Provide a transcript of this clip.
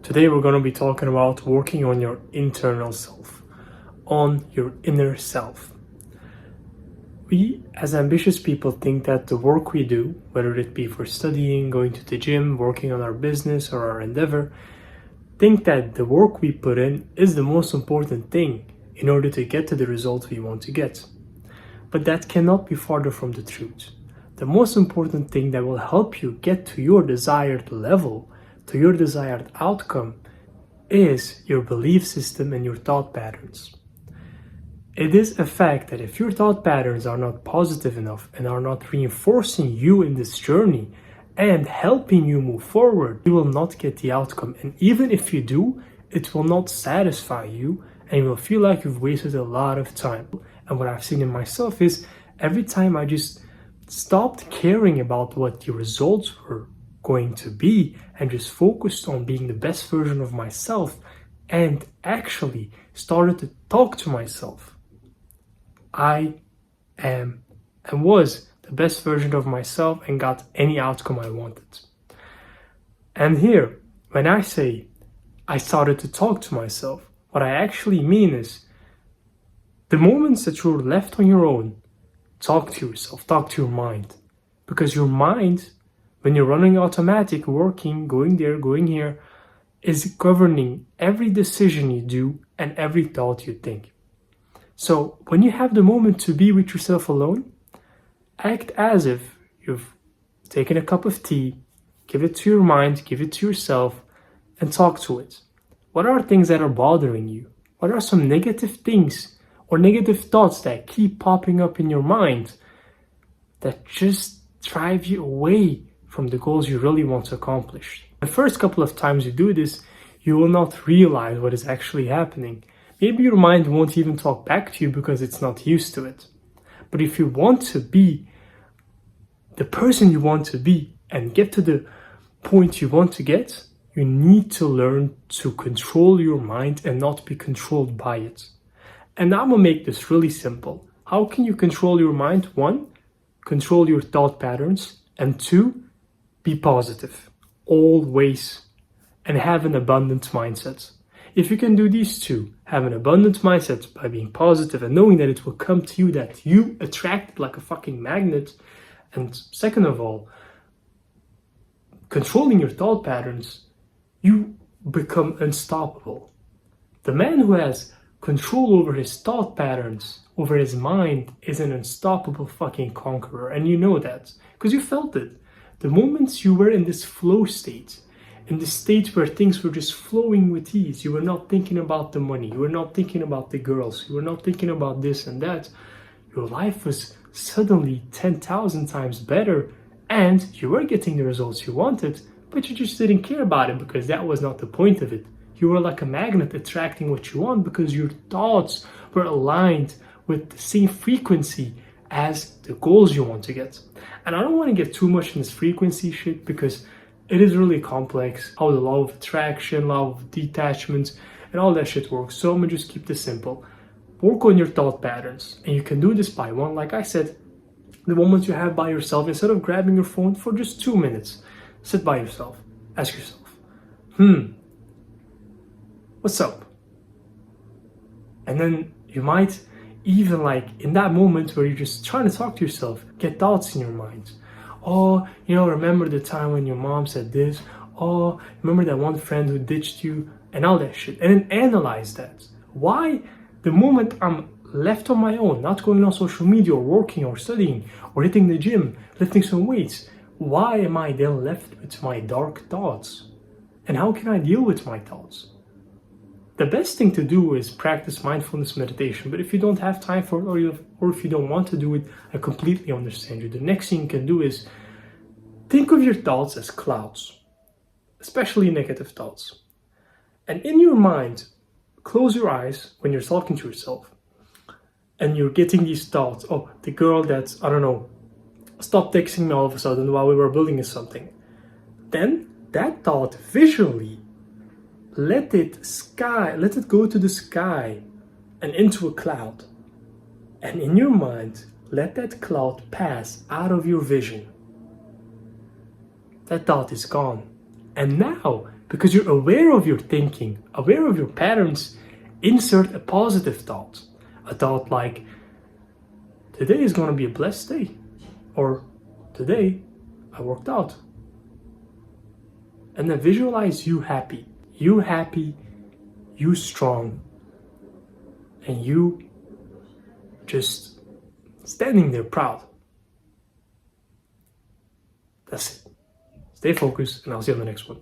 Today we're going to be talking about working on your internal self, on your inner self. We, as ambitious people, think that the work we do, whether it be for studying, going to the gym, working on our business or our endeavor, think that the work we put in is the most important thing in order to get to the result we want to get. But that cannot be farther from the truth. The most important thing that will help you get to your desired level, to your desired outcome, is your belief system and your thought patterns. It is a fact that if your thought patterns are not positive enough and are not reinforcing you in this journey and helping you move forward, you will not get the outcome. And even if you do, it will not satisfy you and you will feel like you've wasted a lot of time. And what I've seen in myself is every time I just stopped caring about what the results were going to be and just focused on being the best version of myself and actually started to talk to myself, I am and was the best version of myself and got any outcome I wanted. And here, when I say I started to talk to myself, what I actually mean is the moments that you're left on your own, talk to yourself, talk to your mind. Because your mind, when you're running automatic, working, going there, going here, is governing every decision you do and every thought you think. So when you have the moment to be with yourself alone, act as if you've taken a cup of tea, give it to your mind, give it to yourself, and talk to it. What are things that are bothering you? What are some negative things or negative thoughts that keep popping up in your mind that just drive you away from the goals you really want to accomplish? The first couple of times you do this, you will not realize what is actually happening. Maybe your mind won't even talk back to you because it's not used to it. But if you want to be the person you want to be and get to the point you want to get, you need to learn to control your mind and not be controlled by it. And I'm gonna make this really simple. How can you control your mind? 1, control your thought patterns, and 2, be positive, always, and have an abundant mindset. If you can do these two, have an abundant mindset by being positive and knowing that it will come to you, that you attract like a fucking magnet, and second of all, controlling your thought patterns, you become unstoppable. The man who has control over his thought patterns, over his mind, is an unstoppable fucking conqueror. And you know that because you felt it. The moments you were in this flow state, in this state where things were just flowing with ease, you were not thinking about the money, you were not thinking about the girls, you were not thinking about this and that, your life was suddenly 10,000 times better and you were getting the results you wanted, but you just didn't care about it because that was not the point of it. You were like a magnet attracting what you want because your thoughts were aligned with the same frequency as the goals you want to get. And I don't want to get too much in this frequency shit because it is really complex how the law of attraction, law of detachment, and all that shit works. So I'm gonna just keep this simple. Work on your thought patterns. And you can do this by one, like I said, the moment you have by yourself, instead of grabbing your phone for just 2 minutes, sit by yourself. Ask yourself, what's up? And then you might even, like, in that moment where you're just trying to talk to yourself, get thoughts in your mind. Oh, remember the time when your mom said this? Oh, remember that one friend who ditched you? And all that shit. And then analyze that. Why the moment I'm left on my own, not going on social media or working or studying or hitting the gym, lifting some weights, why am I then left with my dark thoughts? And how can I deal with my thoughts? The best thing to do is practice mindfulness meditation, but if you don't have time for it or if you don't want to do it, I completely understand you. The next thing you can do is think of your thoughts as clouds, especially negative thoughts. And in your mind, close your eyes when you're talking to yourself and you're getting these thoughts. Oh, the girl that, I don't know, stopped texting me all of a sudden while we were building something. Then that thought visually, let it go to the sky and into a cloud. And in your mind, let that cloud pass out of your vision. That thought is gone. And now, Because you're aware of your thinking, aware of your patterns. Insert a positive thought. A thought like, today is going to be a blessed day. Or, today I worked out. And then visualize you happy, you strong, and you just standing there proud. That's it. Stay focused, and I'll see you on the next one.